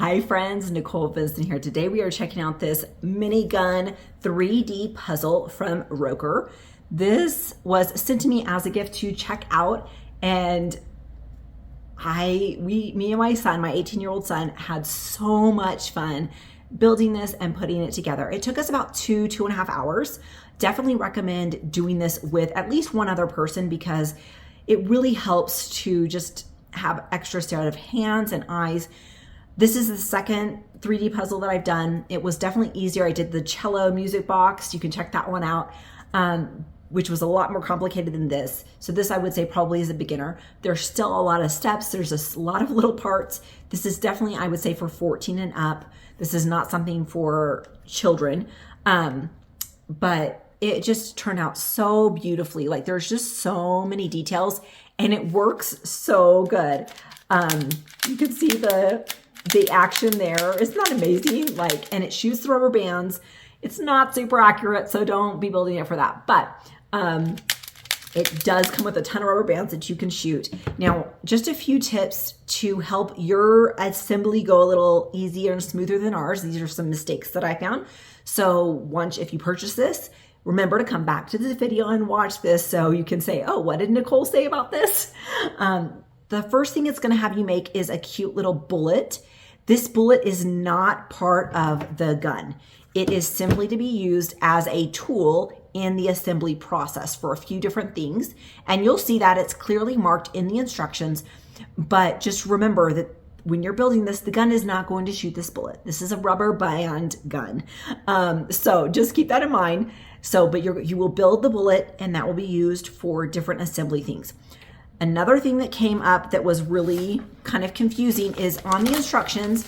Hi friends, Nicole Vincent here. Today we are checking out this minigun 3D puzzle from Roker. This was sent to me as a gift to check out, and me and my son, my 18-year-old son, had so much fun building this and putting it together. It took us about 2.5 hours. Definitely recommend doing this with at least one other person because it really helps to just have extra set of hands and eyes. This is the second 3D puzzle that I've done. It was definitely easier. I did the cello music box. You can check that one out, which was a lot more complicated than this. So this I would say probably is a beginner. There's still a lot of steps. There's a lot of little parts. This is definitely, I would say, for 14 and up. This is not something for children, but it just turned out so beautifully. Like there's just so many details and it works so good. You can see the action there. Isn't that amazing? And it shoots the rubber bands. It's not super accurate, so don't be building it for that. But it does come with a ton of rubber bands that you can shoot. Now, just a few tips to help your assembly go a little easier and smoother than ours. These are some mistakes that I found. So if you purchase this, remember to come back to the video and watch this so you can say, oh, what did Nicole say about this? The first thing it's going to have you make is a cute little bullet. This bullet is not part of the gun. It is simply to be used as a tool in the assembly process for a few different things. And you'll see that it's clearly marked in the instructions. But just remember that when you're building this, the gun is not going to shoot this bullet. This is a rubber band gun. So just keep that in mind. But you will build the bullet and that will be used for different assembly things. Another thing that came up that was really kind of confusing is on the instructions,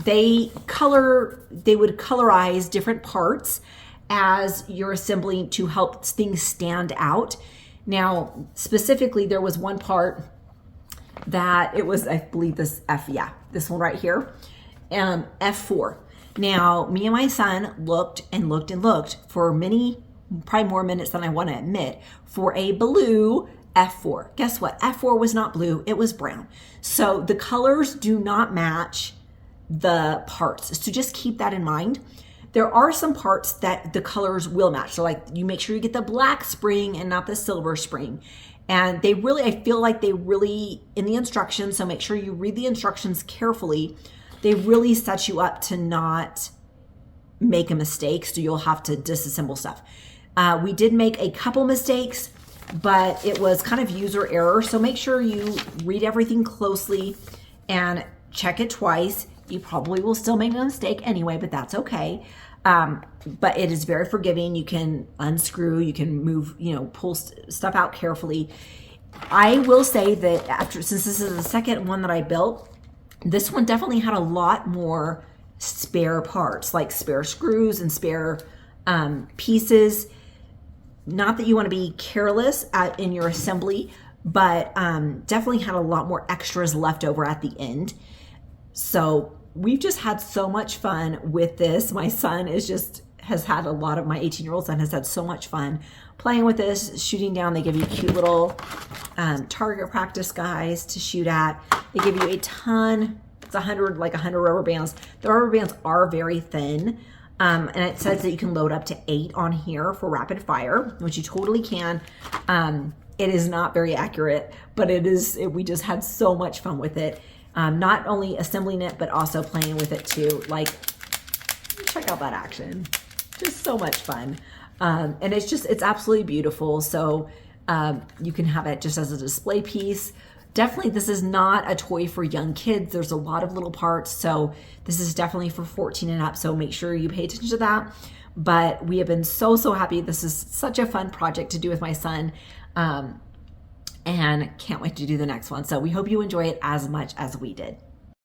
they would colorize different parts as you're assembling to help things stand out. Now, specifically, there was one part that it was, I believe this this one right here, F4. Now, me and my son looked and looked and looked for probably more minutes than I want to admit, for a blue F4. Guess what? F4 was not blue, it was brown. So the colors do not match the parts. So just keep that in mind. There are some parts that the colors will match. So you make sure you get the black spring and not the silver spring. And I feel like they really, in the instructions, so make sure you read the instructions carefully. They really set you up to not make a mistake. So you'll have to disassemble stuff. We did make a couple mistakes, but it was kind of user error. So make sure you read everything closely and check it twice. You probably will still make a mistake anyway, but that's okay. But it is very forgiving. You can unscrew, you can move, pull stuff out carefully. I will say that since this is the second one that I built, this one definitely had a lot more spare parts, like spare screws and spare pieces. Not that you want to be careless in your assembly, but definitely had a lot more extras left over at the end. So we've just had so much fun with this. My 18-year-old son has had so much fun playing with this, shooting down. They give you cute little target practice guys to shoot at. They give you a ton, it's 100 rubber bands. The rubber bands are very thin. And it says that you can load up to 8 on here for rapid fire, which you totally can. It is not very accurate, but we just had so much fun with it. Not only assembling it, but also playing with it too. Check out that action. Just so much fun. And it's absolutely beautiful. So you can have it just as a display piece. Definitely, this is not a toy for young kids. There's a lot of little parts. So this is definitely for 14 and up. So make sure you pay attention to that. But we have been so happy. This is such a fun project to do with my son. And can't wait to do the next one. So we hope you enjoy it as much as we did.